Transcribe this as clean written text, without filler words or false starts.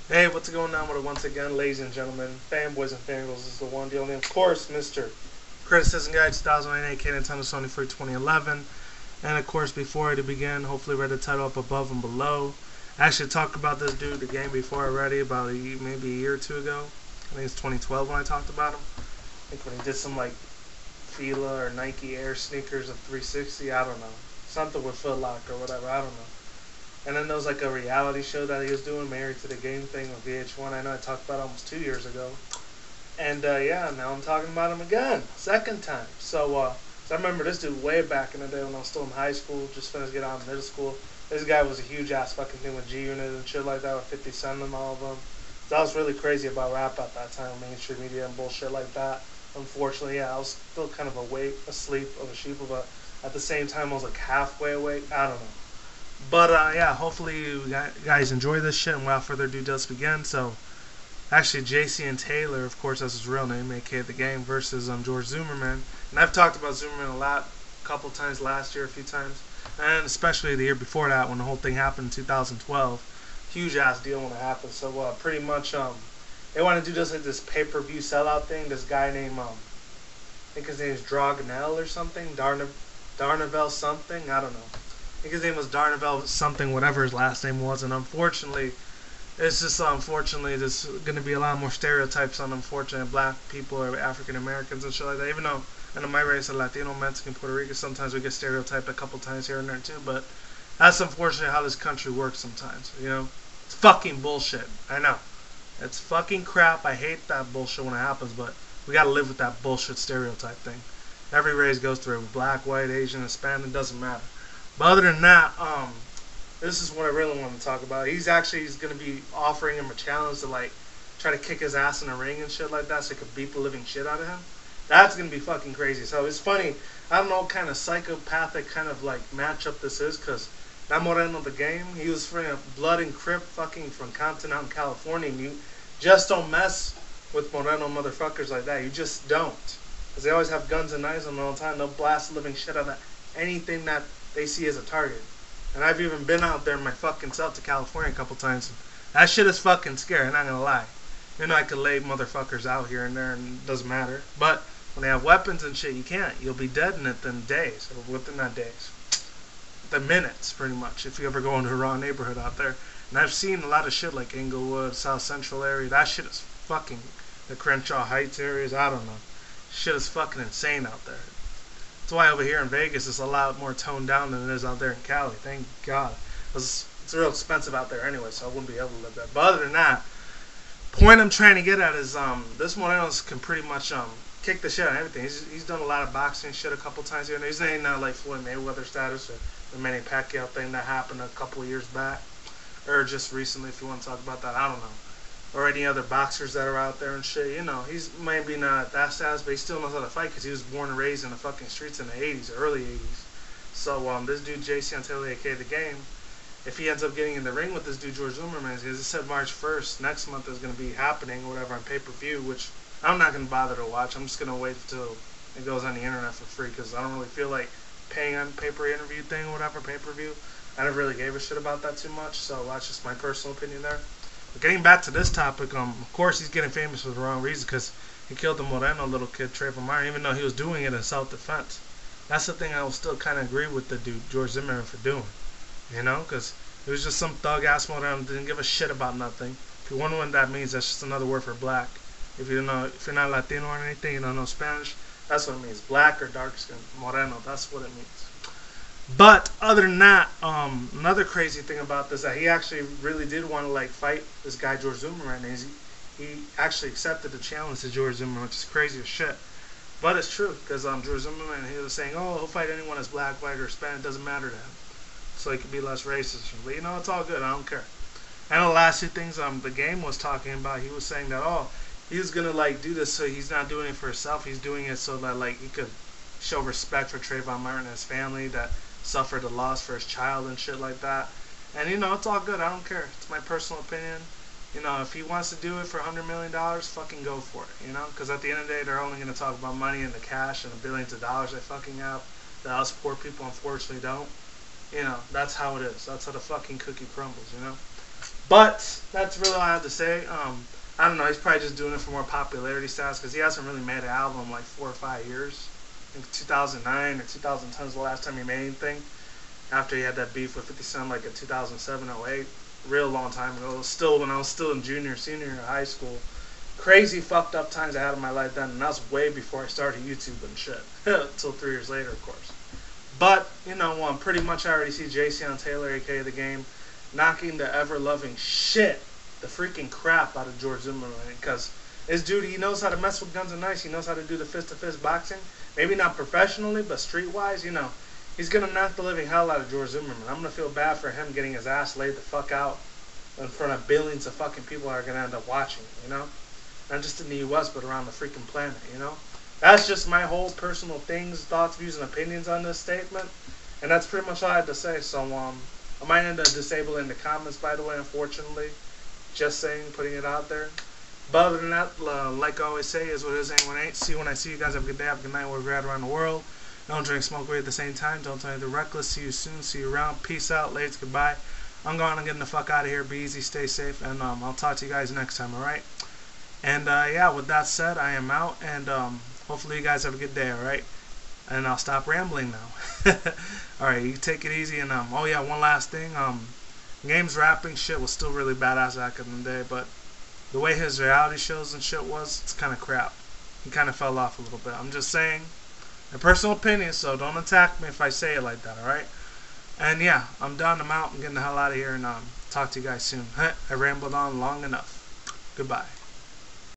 Hey, what's going on with it once again, ladies and gentlemen, fanboys and fangirls? This is the one, the only, of course, Mr. Criticism Guy 2008, K Nintendo Sony for 2011. And of course, before I begin, hopefully read the title up above and below. I actually talked about this dude, the game before already, about maybe a year or two ago. I think it's 2012 when I talked about him. I think when he did some like Fila or Nike Air sneakers of 360, I don't know. Something with Foot Locker or whatever, I don't know. And then there was like a reality show that he was doing, Married to the Game thing on VH1. I know I talked about it almost 2 years ago. And yeah, now I'm talking about him again, second time. So I remember this dude way back in the day when I was still in high school, just finished getting out of middle school. This guy was a huge ass fucking thing with G Unit and shit like that, with 50 Cent and all of them. So I was really crazy about rap at that time, mainstream media and bullshit like that. Unfortunately, yeah, I was still kind of awake, asleep of a sheep, but at the same time I was like halfway awake. I don't know. But yeah, hopefully you guys enjoy this shit. And without further ado, let's begin. So, actually, Jayceon Taylor, of course, that's his real name, aka the game, versus George Zimmerman. And I've talked about Zimmerman a couple times last year, a few times, and especially the year before that when the whole thing happened in 2012. Huge ass deal when it happened. So pretty much they want to do just like this pay-per-view sellout thing. This guy named I think his name is Dragnell or something, Darnavel something, I don't know. I think his name was Darnavel something, whatever his last name was, and unfortunately, there's going to be a lot more stereotypes on unfortunate black people or African Americans and shit like that. Even though I know my race of Latino, Mexican, Puerto Rican, sometimes we get stereotyped a couple times here and there too, but that's unfortunately how this country works sometimes, you know? It's fucking bullshit. I know. It's fucking crap. I hate that bullshit when it happens, but we gotta live with that bullshit stereotype thing. Every race goes through it. Black, white, Asian, Hispanic, it doesn't matter. But other than that, this is what I really want to talk about. He's going to be offering him a challenge to like try to kick his ass in the ring and shit like that, so he could beat the living shit out of him. That's going to be fucking crazy. So it's funny. I don't know what kind of psychopathic kind of like matchup this is, because that Moreno the game, he was from a blood and crip fucking from Compton out in California, and you just don't mess with Moreno motherfuckers like that. You just don't. Because they always have guns and knives on them all the time. They'll blast the living shit out of anything that they see as a target. And I've even been out there in my fucking self to California a couple times. That shit is fucking scary, I'm not gonna lie. You know, I could lay motherfuckers out here and there and it doesn't matter. But when they have weapons and shit, you can't. You'll be dead in it in days, or within that days. The minutes, pretty much, if you ever go into a raw neighborhood out there. And I've seen a lot of shit like Inglewood, South Central area. That shit is fucking, the Crenshaw Heights areas, I don't know. Shit is fucking insane out there. That's why over here in Vegas it's a lot more toned down than it is out there in Cali. Thank God. It's real expensive out there anyway, so I wouldn't be able to live there. But other than that, point I'm trying to get at is this Morenos can pretty much kick the shit out of everything. He's done a lot of boxing shit a couple times here. And he's not like Floyd Mayweather status or the Manny Pacquiao thing that happened a couple of years back, or just recently. If you want to talk about that, I don't know. Or any other boxers that are out there and shit. You know, he's maybe not at that status, but he still knows how to fight because he was born and raised in the fucking streets in the 80s, early 80s. So this dude, Jayceon Taylor, aka the game, if he ends up getting in the ring with this dude, George Zimmerman, because it said March 1st, next month is going to be happening or whatever on pay-per-view, which I'm not going to bother to watch. I'm just going to wait until it goes on the internet for free because I don't really feel like paying on pay-per-interview thing or whatever, pay-per-view. I never really gave a shit about that too much, so that's just my personal opinion there. But getting back to this topic, of course he's getting famous for the wrong reason because he killed the Moreno little kid, Trayvon Martin, even though he was doing it in self-defense. That's the thing I will still kind of agree with the dude, George Zimmerman, for doing. You know, because it was just some thug-ass Moreno, didn't give a shit about nothing. If you wonder what that means, that's just another word for black. If you know, if you're not Latino or anything, you don't know Spanish, that's what it means. Black or dark skin, Moreno, that's what it means. But other than that, another crazy thing about this is that he actually really did want to like fight this guy George Zimmerman, and he actually accepted the challenge to George Zimmerman, which is crazy as shit. But it's true because George Zimmerman, he was saying, oh, he'll fight anyone that's black, white, or Hispanic, doesn't matter to him, so he could be less racist. But you know, it's all good. I don't care. And the last two things the game was talking about, he was saying that he was gonna like do this so he's not doing it for himself. He's doing it so that like he could show respect for Trayvon Martin and his family that suffered a loss for his child and shit like that. And you know, it's all good. I don't care. It's my personal opinion. You know, if he wants to do it for $100 million, fucking go for it. You know, because at the end of the day, they're only going to talk about money and the cash and the billions of dollars they fucking have that us poor people unfortunately don't. You know, that's how it is. That's how the fucking cookie crumbles, you know. But that's really all I have to say. I don't know. He's probably just doing it for more popularity stats because he hasn't really made an album in like 4 or 5 years. I think 2009 or 2010 is the last time he made anything. After he had that beef with 50 Cent like in 2007, 08, real long time ago. It was still when I was still in junior, senior year of high school. Crazy fucked up times I had in my life then, and that's way before I started YouTube and shit. Until 3 years later, of course. But, you know, pretty much I already see Jayceon Taylor, aka The Game, knocking the ever-loving shit, the freaking crap out of George Zimmerman. Because this dude, he knows how to mess with guns and knives. He knows how to do the fist-to-fist boxing. Maybe not professionally, but street-wise, you know. He's going to knock the living hell out of George Zimmerman. I'm going to feel bad for him getting his ass laid the fuck out in front of billions of fucking people that are going to end up watching, you know? Not just in the U.S., but around the freaking planet, you know? That's just my whole personal things, thoughts, views, and opinions on this statement. And that's pretty much all I had to say. So, I might end up disabling the comments, by the way, unfortunately. Just saying, putting it out there. But other than that, like I always say, is what is, ain't what ain't. See you when I see you guys. Have a good day, have a good night, wherever you're at around the world. Don't drink, smoke, weed at the same time. Don't turn anything reckless. See you soon. See you around. Peace out. Ladies, goodbye. I'm going. I'm getting the fuck out of here. Be easy. Stay safe. And I'll talk to you guys next time, alright? And yeah, with that said, I am out. And hopefully you guys have a good day, alright? And I'll stop rambling now. Alright, you take it easy. And oh yeah, one last thing. Game's rapping shit was still really badass back in the day. But the way his reality shows and shit was, it's kind of crap. He kind of fell off a little bit. I'm just saying. My personal opinion, so don't attack me if I say it like that, alright? And yeah, I'm done, I'm out, I'm getting the hell out of here, and talk to you guys soon. I rambled on long enough. Goodbye.